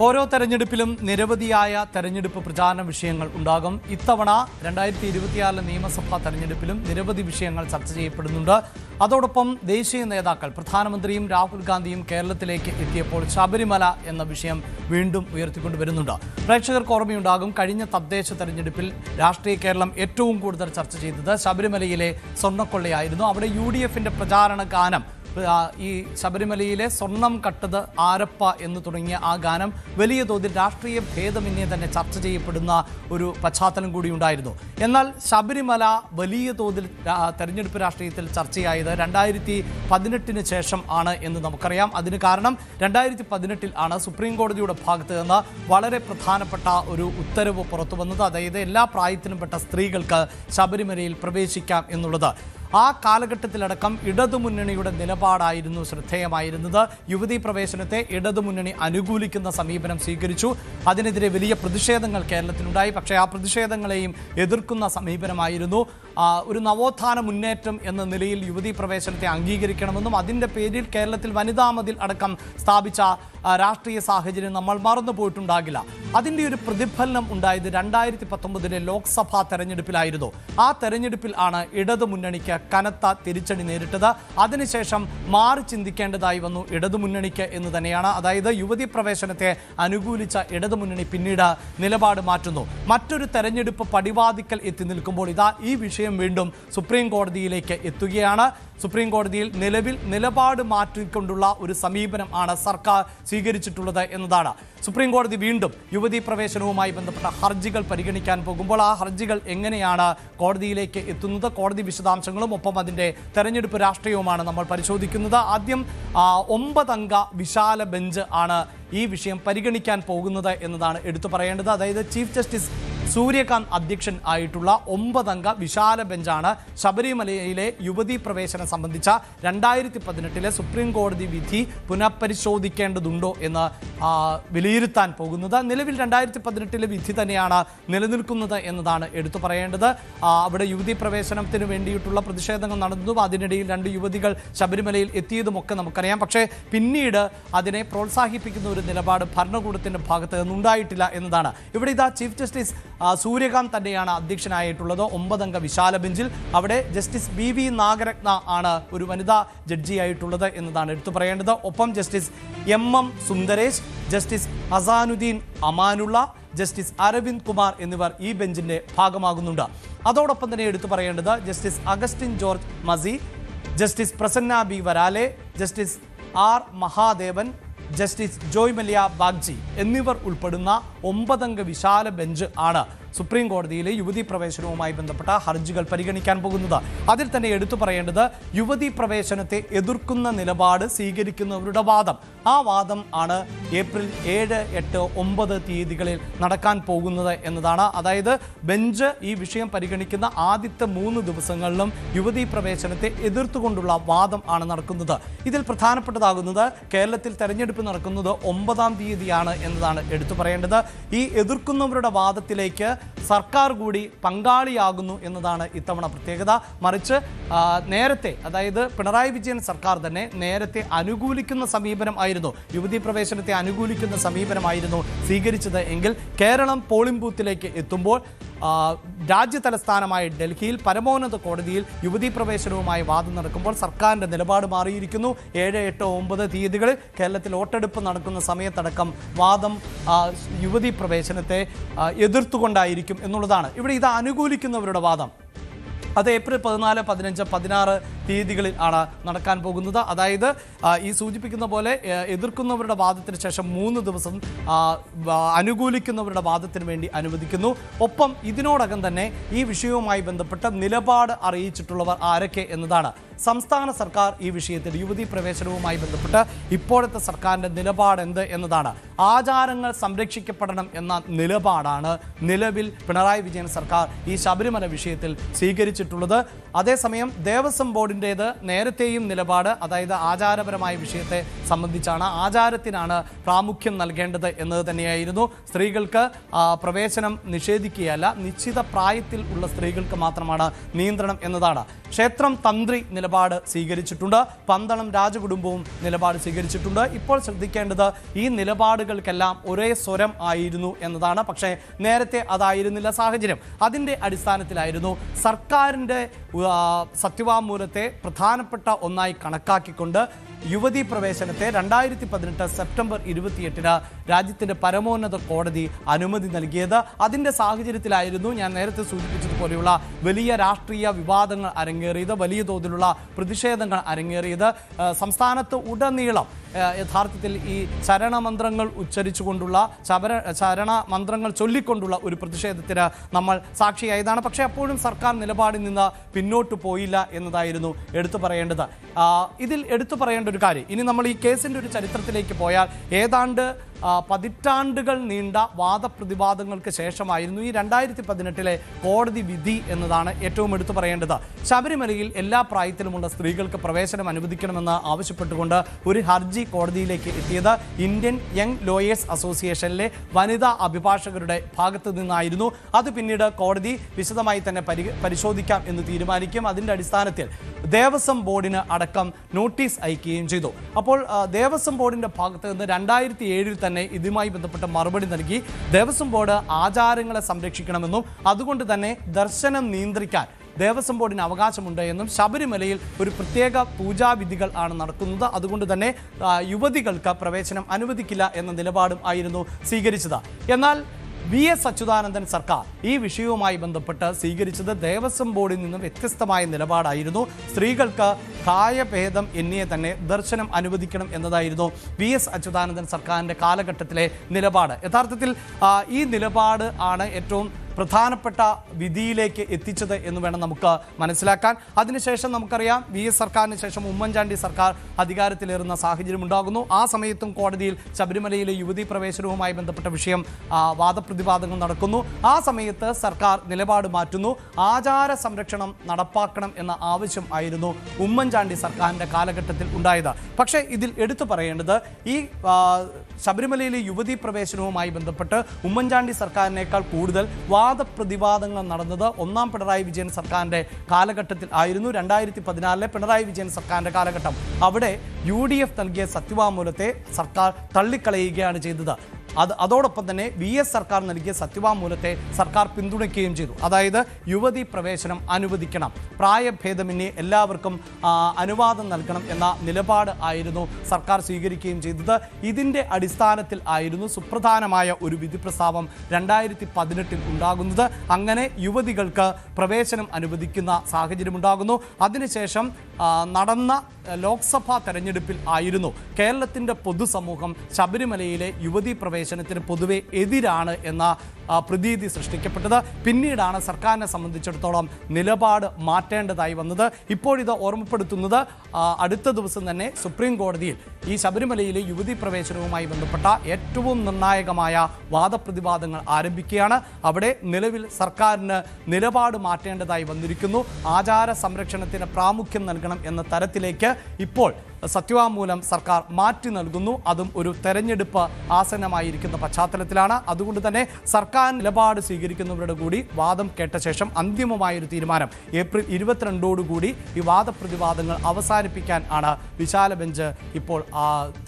ഓരോ തെരഞ്ഞെടുപ്പിലും നിരവധിയായ തെരഞ്ഞെടുപ്പ് പ്രചാരണ വിഷയങ്ങൾ ഉണ്ടാകും. ഇത്തവണ 2024 നിയമസഭാ തെരഞ്ഞെടുപ്പിലും നിരവധി വിഷയങ്ങൾ ചർച്ച ചെയ്യപ്പെടുന്നുണ്ട്. അതോടൊപ്പം ദേശീയ നേതാക്കൾ പ്രധാനമന്ത്രിയും രാഹുൽ ഗാന്ധിയും കേരളത്തിലേക്ക് എത്തിയപ്പോൾ ശബരിമല എന്ന വിഷയം വീണ്ടും ഉയർത്തിക്കൊണ്ടുവരുന്നുണ്ട്. പ്രേക്ഷകർക്ക് ഓർമ്മയുണ്ടാകും, കഴിഞ്ഞ തദ്ദേശ തെരഞ്ഞെടുപ്പിൽ രാഷ്ട്രീയ കേരളം ഏറ്റവും കൂടുതൽ ചർച്ച ചെയ്തത് ശബരിമലയിലെ സ്വർണ്ണക്കൊള്ളയായിരുന്നു. അവിടെ UDFന്റെ പ്രചാരണ ഗാനം, ഈ ശബരിമലയിലെ സ്വർണം കട്ടത് ആരപ്പ എന്ന് തുടങ്ങിയ ആ ഗാനം വലിയ തോതിൽ രാഷ്ട്രീയ ഭേദമന്യേ തന്നെ ചർച്ച ചെയ്യപ്പെടുന്ന ഒരു പശ്ചാത്തലം കൂടി ഉണ്ടായിരുന്നു. എന്നാൽ ശബരിമല വലിയ തോതിൽ തെരഞ്ഞെടുപ്പ് രാഷ്ട്രീയത്തിൽ ചർച്ചയായത് 2018 ശേഷം ആണ് എന്ന് നമുക്കറിയാം. അതിന് കാരണം 2018 ആണ് സുപ്രീം കോടതിയുടെ ഭാഗത്ത് നിന്ന് വളരെ പ്രധാനപ്പെട്ട ഒരു ഉത്തരവ് പുറത്തു വന്നത്. അതായത് എല്ലാ പ്രായത്തിനും പെട്ട സ്ത്രീകൾക്ക് ശബരിമലയിൽ പ്രവേശിക്കാം എന്നുള്ളത്. ആ കാലഘട്ടത്തിലടക്കം ഇടതുമുന്നണിയുടെ നിലപാടായിരുന്നു ശ്രദ്ധേയമായിരുന്നത്. യുവതീ പ്രവേശനത്തെ ഇടതുമുന്നണി അനുകൂലിക്കുന്ന സമീപനം സ്വീകരിച്ചു. അതിനെതിരെ വലിയ പ്രതിഷേധങ്ങൾ കേരളത്തിലുണ്ടായി. പക്ഷേ ആ പ്രതിഷേധങ്ങളെയും എതിർക്കുന്ന സമീപനമായിരുന്നു. ഒരു നവോത്ഥാന മുന്നേറ്റം എന്ന നിലയിൽ യുവതീ പ്രവേശനത്തെ അംഗീകരിക്കണമെന്നും അതിൻ്റെ പേരിൽ കേരളത്തിൽ വനിതാ മതിൽ അടക്കം സ്ഥാപിച്ച രാഷ്ട്രീയ സാഹചര്യം നമ്മൾ മറന്നു പോയിട്ടുണ്ടാകില്ല. അതിൻ്റെ ഒരു പ്രതിഫലനം ഉണ്ടായത് 2019 ലോക്സഭാ തെരഞ്ഞെടുപ്പിലായിരുന്നു. ആ തെരഞ്ഞെടുപ്പിൽ ആണ് ഇടതുമുന്നണിക്ക് കനത്ത തിരിച്ചടി നേരിട്ടത്. അതിനുശേഷം മാറി ചിന്തിക്കേണ്ടതായി വന്നു ഇടതുമുന്നണിക്ക് എന്ന് തന്നെയാണ്. അതായത് യുവതീ പ്രവേശനത്തെ അനുകൂലിച്ച ഇടതുമുന്നണി പിന്നീട് നിലപാട് മാറ്റുന്നു. മറ്റൊരു തെരഞ്ഞെടുപ്പ് പടിവാതിക്കൽ എത്തി നിൽക്കുമ്പോൾ ഇതാ ഈ വിഷയം വീണ്ടും സുപ്രീം കോടതിയിലേക്ക് എത്തുകയാണ്. സുപ്രീം കോടതിയിൽ നിലവിൽ നിലപാട് മാറ്റിക്കൊണ്ടുള്ള ഒരു സമീപനം ആണ് സർക്കാർ സ്വീകരിച്ചിട്ടുള്ളത് എന്നതാണ്. സുപ്രീം കോടതി വീണ്ടും യുവതീ പ്രവേശനവുമായി ബന്ധപ്പെട്ട ഹർജികൾ പരിഗണിക്കാൻ പോകുമ്പോൾ ആ ഹർജികൾ എങ്ങനെയാണ് കോടതിയിലേക്ക് എത്തുന്നത്, കോടതി വിശദാംശങ്ങളും ഒപ്പം അതിൻ്റെ തെരഞ്ഞെടുപ്പ് രാഷ്ട്രീയവുമാണ് നമ്മൾ പരിശോധിക്കുന്നത്. ആദ്യം 9 അംഗ വിശാല ബെഞ്ച് ആണ് ഈ വിഷയം പരിഗണിക്കാൻ പോകുന്നത് എന്നതാണ് എടുത്തു പറയേണ്ടത്. അതായത് ചീഫ് ജസ്റ്റിസ് സൂര്യകാന്ത് അധ്യക്ഷൻ ആയിട്ടുള്ള 9 അംഗ വിശാല ബെഞ്ചാണ് ശബരിമലയിലെ യുവതീ പ്രവേശനം സംബന്ധിച്ച 2018 സുപ്രീം കോടതി വിധി പുനഃപരിശോധിക്കേണ്ടതുണ്ടോ എന്ന് വിലയിരുത്താൻ പോകുന്നത്. നിലവിൽ 2018 വിധി തന്നെയാണ് നിലനിൽക്കുന്നത് എന്നതാണ് എടുത്തു പറയേണ്ടത്. അവിടെ യുവതീ പ്രവേശനത്തിന് വേണ്ടിയിട്ടുള്ള പ്രതിഷേധങ്ങൾ നടന്നതും അതിനിടയിൽ 2 യുവതികൾ ശബരിമലയിൽ എത്തിയതുമൊക്കെ നമുക്കറിയാം. പക്ഷേ പിന്നീട് അതിനെ പ്രോത്സാഹിപ്പിക്കുന്ന ഒരു നിലപാട് ഭരണകൂടത്തിൻ്റെ ഭാഗത്ത് നിന്നുണ്ടായിട്ടില്ല എന്നതാണ്. ഇവിടെ ഇതാ ചീഫ് ജസ്റ്റിസ് സൂര്യകാന്ത് തന്നെയാണ് അധ്യക്ഷനായിട്ടുള്ളത് 9 അംഗ വിശാല ബെഞ്ചിൽ. അവിടെ ജസ്റ്റിസ് BV നാഗരത്ന ആണ് ഒരു വനിതാ ജഡ്ജിയായിട്ടുള്ളത് എന്നതാണ് എടുത്തു പറയേണ്ടത്. ഒപ്പം justice MM Sundaresh, justice Hasanuddin Amanullah, justice Aravind Kumar എന്നിവർ ഈ ബെഞ്ചിന്റെ ഭാഗമാകുന്നുണ്ട്. അതോടൊപ്പം തന്നെ എടുത്തു പറയേണ്ടത് justice Augustine George Masih, justice Prasanna B Varale, justice R Mahadevan, justice Joymalya Bagchi എന്നിവർ ഉൾപ്പെടുന്ന 9 അംഗ വിശാല ബെഞ്ച് ആണ് സുപ്രീം കോടതിയിലെ യുവതീ പ്രവേശനവുമായി ബന്ധപ്പെട്ട ഹർജികൾ പരിഗണിക്കാൻ പോകുന്നത്. അതിൽ തന്നെ എടുത്തു പറയേണ്ടത് യുവതീ പ്രവേശനത്തെ എതിർക്കുന്ന നിലപാട് സ്വീകരിക്കുന്നവരുടെ വാദം. ആ വാദം ആണ് ഏപ്രിൽ 7, 8, 9 തീയതികളിൽ നടക്കാൻ പോകുന്നത് എന്നതാണ്. അതായത് ബെഞ്ച് ഈ വിഷയം പരിഗണിക്കുന്ന ആദ്യത്തെ 3 ദിവസങ്ങളിലും യുവതീ പ്രവേശനത്തെ എതിർത്തുകൊണ്ടുള്ള വാദം ആണ് നടക്കുന്നത്. ഇതിൽ പ്രധാനപ്പെട്ടതാകുന്നത് കേരളത്തിൽ തെരഞ്ഞെടുപ്പ് നടക്കുന്നത് 9-ാം തീയതിയാണ് എന്നതാണ് എടുത്തു പറയേണ്ടത്. ഈ എതിർക്കുന്നവരുടെ വാദത്തിലേക്ക് സർക്കാർ കൂടി പങ്കാളിയാകുന്നു എന്നതാണ് ഇത്തവണ പ്രത്യേകത. മറിച്ച് നേരത്തെ, അതായത് പിണറായി വിജയൻ സർക്കാർ തന്നെ നേരത്തെ അനുകൂലിക്കുന്ന സമീപനം ആയിരുന്നു, യുവതീ പ്രവേശനത്തെ അനുകൂലിക്കുന്ന സമീപനമായിരുന്നു സ്വീകരിച്ചത് എങ്കിൽ കേരളം പോളിംഗ് ബൂത്തിലേക്ക് എത്തുമ്പോൾ രാജ്യതലസ്ഥാനമായ ഡൽഹിയിൽ പരമോന്നത കോടതിയിൽ യുവതീ പ്രവേശനവുമായി വാദം നടക്കുമ്പോൾ സർക്കാരിൻ്റെ നിലപാട് മാറിയിരിക്കുന്നു. 7, 8, 9 തീയതികളിൽ കേരളത്തിൽ വോട്ടെടുപ്പ് നടക്കുന്ന സമയത്തടക്കം വാദം യുവതീ പ്രവേശനത്തെ എതിർത്തുകൊണ്ടായിരിക്കും എന്നുള്ളതാണ്. ഇവിടെ ഇത് അനുകൂലിക്കുന്നവരുടെ വാദം അത് ഏപ്രിൽ 14, 15, 16 തീയതികളിൽ ആണ് നടക്കാൻ പോകുന്നത്. അതായത് ഈ സൂചിപ്പിക്കുന്ന പോലെ എതിർക്കുന്നവരുടെ വാദത്തിന് ശേഷം 3 ദിവസം അനുകൂലിക്കുന്നവരുടെ വാദത്തിന് വേണ്ടി അനുവദിക്കുന്നു. ഒപ്പം ഇതിനോടകം തന്നെ ഈ വിഷയവുമായി ബന്ധപ്പെട്ട നിലപാട് അറിയിച്ചിട്ടുള്ളവർ ആരൊക്കെ എന്നതാണ്. സംസ്ഥാന സർക്കാർ ഈ വിഷയത്തിൽ യുവതീ പ്രവേശനവുമായി ബന്ധപ്പെട്ട് ഇപ്പോഴത്തെ സർക്കാരിൻ്റെ നിലപാട് എന്ത് എന്നതാണ്. ആചാരങ്ങൾ സംരക്ഷിക്കപ്പെടണം എന്ന നിലപാടാണ് നിലവിൽ പിണറായി വിജയൻ സർക്കാർ ഈ ശബരിമല വിഷയത്തിൽ സ്വീകരിച്ചിട്ടുള്ളത്. അതേസമയം ദേവസ്വം ബോർഡിൻ്റെ ബോർഡിൻ്റേത് നേരത്തെയും നിലപാട്, അതായത് ആചാരപരമായ വിഷയത്തെ സംബന്ധിച്ചാണ്, ആചാരത്തിനാണ് പ്രാമുഖ്യം നൽകേണ്ടത് എന്നത് തന്നെയായിരുന്നു. സ്ത്രീകൾക്ക് പ്രവേശനം നിഷേധിക്കുകയല്ല, നിശ്ചിത പ്രായത്തിൽ ഉള്ള സ്ത്രീകൾക്ക് മാത്രമാണ് നിയന്ത്രണം എന്നതാണ്. ക്ഷേത്രം തന്ത്രി നിലപാട് സ്വീകരിച്ചിട്ടുണ്ട്, പന്തളം രാജകുടുംബവും നിലപാട് സ്വീകരിച്ചിട്ടുണ്ട്. ഇപ്പോൾ ശ്രദ്ധിക്കേണ്ടത് ഈ നിലപാടുകൾക്കെല്ലാം ഒരേ സ്വരം ആയിരുന്നു എന്നതാണ്. പക്ഷേ നേരത്തെ അതായിരുന്നില്ല സാഹചര്യം. അതിൻ്റെ അടിസ്ഥാനത്തിലായിരുന്നു സർക്കാരിൻ്റെ സത്യവാങ്മൂലത്തെ പ്രധാനപ്പെട്ട ഒന്നായി കണക്കാക്കിക്കൊണ്ട് യുവതീ പ്രവേശനത്തെ 2018 സെപ്റ്റംബർ 28 രാജ്യത്തിൻ്റെ പരമോന്നത കോടതി അനുമതി നൽകിയത്. അതിൻ്റെ സാഹചര്യത്തിലായിരുന്നു ഞാൻ നേരത്തെ സൂചിപ്പിച്ചതുപോലെയുള്ള വലിയ രാഷ്ട്രീയ വിവാദങ്ങൾ അരങ്ങേറിയത്, വലിയ തോതിലുള്ള പ്രതിഷേധങ്ങൾ അരങ്ങേറിയത്. സംസ്ഥാനത്ത് ഉടനീളം യഥാർത്ഥത്തിൽ ഈ ശരണമന്ത്രങ്ങൾ ഉച്ചരിച്ചുകൊണ്ടുള്ള ശരണമന്ത്രങ്ങൾ ചൊല്ലിക്കൊണ്ടുള്ള ഒരു പ്രതിഷേധത്തിന് നമ്മൾ സാക്ഷിയായതാണ്. പക്ഷേ അപ്പോഴും സർക്കാർ നിലപാടിൽ നിന്ന് പിന്നോട്ട് പോയില്ല എന്നതായിരുന്നു എടുത്തു പറയേണ്ടത്. ഇതിൽ എടുത്തു പറയേണ്ട ഒരു കാര്യം, ഇനി നമ്മൾ ഈ കേസിൻ്റെ ഒരു ചരിത്രത്തിലേക്ക് പോയാൽ ഏതാണ്ട് പതിറ്റാണ്ടുകൾ നീണ്ട വാദപ്രതിവാദങ്ങൾക്ക് ശേഷമായിരുന്നു ഈ 2018 കോടതി വിധി എന്നതാണ് ഏറ്റവും എടുത്തു പറയേണ്ടത്. ശബരിമലയിൽ എല്ലാ പ്രായത്തിലുമുള്ള സ്ത്രീകൾക്ക് പ്രവേശനം അനുവദിക്കണമെന്ന് ആവശ്യപ്പെട്ടുകൊണ്ട് ഒരു ഹർജി കോടതിയിലേക്ക് എത്തിയത് ഇന്ത്യൻ യങ് ലോയേഴ്സ് അസോസിയേഷനിലെ വനിതാ അഭിഭാഷകരുടെ ഭാഗത്തു നിന്നായിരുന്നു. അത് പിന്നീട് കോടതി വിശദമായി തന്നെ പരിശോധിക്കാം എന്ന് തീരുമാനിക്കും. അതിൻ്റെ അടിസ്ഥാനത്തിൽ ദേവസ്വം ബോർഡിന് അടക്കം നോട്ടീസ് അയക്കുകയും ചെയ്തു. അപ്പോൾ ദേവസ്വം ബോർഡിൻ്റെ ഭാഗത്ത് നിന്ന് 2007 തന്നെ ഇതുമായി ബന്ധപ്പെട്ട മറുപടി നൽകി. ദേവസ്വം ബോർഡ് ആചാരങ്ങളെ സംരക്ഷിക്കണമെന്നും അതുകൊണ്ട് തന്നെ ദർശനം നിയന്ത്രിക്കാൻ ദേവസ്വം ബോർഡിന് അവകാശമുണ്ട് എന്നും ശബരിമലയിൽ ഒരു പ്രത്യേക പൂജാവിധികൾ ആണ് നടക്കുന്നത്, അതുകൊണ്ട് തന്നെ യുവതികൾക്ക് പ്രവേശനം അനുവദിക്കില്ല എന്ന നിലപാടും ആയിരുന്നു സ്വീകരിച്ചത്. എന്നാൽ VS അച്യുതാനന്ദൻ സർക്കാർ ഈ വിഷയവുമായി ബന്ധപ്പെട്ട് സ്വീകരിച്ചത് ദേവസ്വം ബോർഡിൽ നിന്നും വ്യത്യസ്തമായ നിലപാടായിരുന്നു. സ്ത്രീകൾക്ക് പ്രായഭേദം എന്നിയെ തന്നെ ദർശനം അനുവദിക്കണം എന്നതായിരുന്നു VS അച്യുതാനന്ദൻ സർക്കാരിൻ്റെ കാലഘട്ടത്തിലെ നിലപാട്. യഥാർത്ഥത്തിൽ ഈ നിലപാട് ആണ് ഏറ്റവും പ്രധാനപ്പെട്ട വിധിയിലേക്ക് എത്തിച്ചത് എന്ന് വേണം നമുക്ക് മനസ്സിലാക്കാൻ. അതിനുശേഷം നമുക്കറിയാം VS സർക്കാരിന് ശേഷം ഉമ്മൻചാണ്ടി സർക്കാർ അധികാരത്തിലേറുന്ന സാഹചര്യം ഉണ്ടാകുന്നു. ആ സമയത്തും കോടതിയിൽ ശബരിമലയിലെ യുവതീ പ്രവേശനവുമായി ബന്ധപ്പെട്ട വിഷയം വാദപ്രതിവാദങ്ങൾ നടക്കുന്നു. ആ സമയത്ത് സർക്കാർ നിലപാട് മാറ്റുന്നു. ആചാര സംരക്ഷണം നടപ്പാക്കണം എന്ന ആവശ്യം ആയിരുന്നു ഉമ്മൻചാണ്ടി സർക്കാരിൻ്റെ കാലഘട്ടത്തിൽ ഉണ്ടായത്. പക്ഷേ ഇതിൽ എടുത്തു പറയേണ്ടത് ഈ ശബരിമലയിലെ യുവതീ പ്രവേശനവുമായി ബന്ധപ്പെട്ട് ഉമ്മൻചാണ്ടി സർക്കാരിനേക്കാൾ കൂടുതൽ വാദപ്രതിവാദങ്ങൾ നടന്നത് ഒന്നാം പിണറായി വിജയൻ സർക്കാരിൻ്റെ കാലഘട്ടത്തിൽ ആയിരുന്നു. 2014 പിണറായി വിജയൻ സർക്കാരിൻ്റെ കാലഘട്ടം. അവിടെ UDF നൽകിയ സത്യവാങ്മൂലത്തെ സർക്കാർ തള്ളിക്കളയുകയാണ് ചെയ്തത്. അതോടൊപ്പം തന്നെ VS സർക്കാർ നൽകിയ സത്യവാങ്മൂലത്തെ സർക്കാർ പിന്തുണയ്ക്കുകയും ചെയ്തു. അതായത് യുവതീ പ്രവേശനം അനുവദിക്കണം, പ്രായഭേദമന്യേ എല്ലാവർക്കും അനുവാദം നൽകണം എന്ന നിലപാട് ആയിരുന്നു സർക്കാർ സ്വീകരിക്കുകയും ചെയ്തത്. ഇതിൻ്റെ അടിസ്ഥാനത്തിൽ ആയിരുന്നു സുപ്രധാനമായ ഒരു വിധി പ്രസ്താവം 2018 ഉണ്ടാകുന്നത്. അങ്ങനെ യുവതികൾക്ക് പ്രവേശനം അനുവദിക്കുന്ന സാഹചര്യം ഉണ്ടാകുന്നു. അതിനുശേഷം നടന്ന ലോക്സഭാ തെരഞ്ഞെടുപ്പിൽ ആയിരുന്നു കേരളത്തിൻ്റെ പൊതുസമൂഹം ശബരിമലയിലെ യുവതീ പ്രവേശനത്തിന് പൊതുവെ എതിരാണ് എന്ന പ്രതീതി സൃഷ്ടിക്കപ്പെട്ടത്. പിന്നീടാണ് സർക്കാരിനെ സംബന്ധിച്ചിടത്തോളം നിലപാട് മാറ്റേണ്ടതായി വന്നത്. ഇപ്പോഴിത് ഓർമ്മപ്പെടുത്തുന്നത് അടുത്ത ദിവസം തന്നെ സുപ്രീം കോടതിയിൽ ഈ ശബരിമലയിലെ യുവതീ പ്രവേശനവുമായി ബന്ധപ്പെട്ട ഏറ്റവും നിർണായകമായ വാദപ്രതിവാദങ്ങൾ ആരംഭിക്കുകയാണ്. അവിടെ നിലവിൽ സർക്കാരിന് നിലപാട് മാറ്റേണ്ടതായി വന്നിരിക്കുന്നു. ആചാര സംരക്ഷണത്തിന് പ്രാമുഖ്യം നൽകണം എന്ന തരത്തിലേക്ക് ഇപ്പോൾ സത്യവാങ്മൂലം സർക്കാർ മാറ്റി നൽകുന്നു. അതും ഒരു തെരഞ്ഞെടുപ്പ് ആസന്നമായിരിക്കുന്ന പശ്ചാത്തലത്തിലാണ്. അതുകൊണ്ട് തന്നെ സർക്കാർ നിലപാട് സ്വീകരിക്കുന്നവരുടെ കൂടി വാദം കേട്ട ശേഷം അന്തിമമായൊരു തീരുമാനം ഏപ്രിൽ 22 ഈ വാദപ്രതിവാദങ്ങൾ അവസാനിപ്പിക്കാൻ ആണ് വിശാല ബെഞ്ച് ഇപ്പോൾ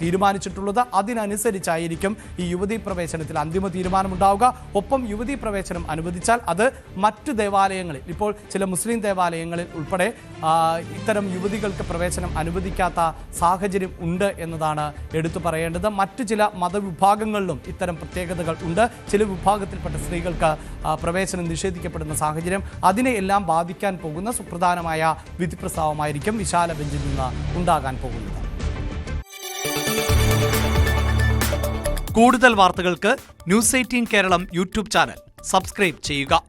തീരുമാനിച്ചിട്ടുള്ളത്. അതിനനുസരിച്ചായിരിക്കും ഈ യുവതീ പ്രവേശനത്തിൽ അന്തിമ തീരുമാനമുണ്ടാവുക. ഒപ്പം യുവതീ പ്രവേശനം അനുവദിച്ചാൽ അത് മറ്റു ദേവാലയങ്ങളിൽ, ഇപ്പോൾ ചില മുസ്ലിം ദേവാലയങ്ങളിൽ ഉൾപ്പെടെ ഇത്തരം യുവതികൾക്ക് പ്രവേശനം അനുവദിക്കാത്ത സാഹചര്യം ഉണ്ട് എന്നതാണ് എടുത്തു പറയേണ്ടത്. മറ്റു ചില മതവിഭാഗങ്ങളിലും ഇത്തരം പ്രത്യേകതകൾ ഉണ്ട്. ചില വിഭാഗത്തിൽപ്പെട്ട സ്ത്രീകൾക്ക് പ്രവേശനം നിഷേധിക്കപ്പെടുന്ന സാഹചര്യം, അതിനെ എല്ലാം ബാധിക്കാൻ പോകുന്ന സുപ്രധാനമായ വിധി പ്രസ്താവമായിരിക്കും വിശാല ബെഞ്ചിൽ നിന്ന് ഉണ്ടാകാൻ പോകുന്നത്. കൂടുതൽ വാർത്തകൾക്ക് News 18 Keralam YouTube channel subscribe ചെയ്യുക.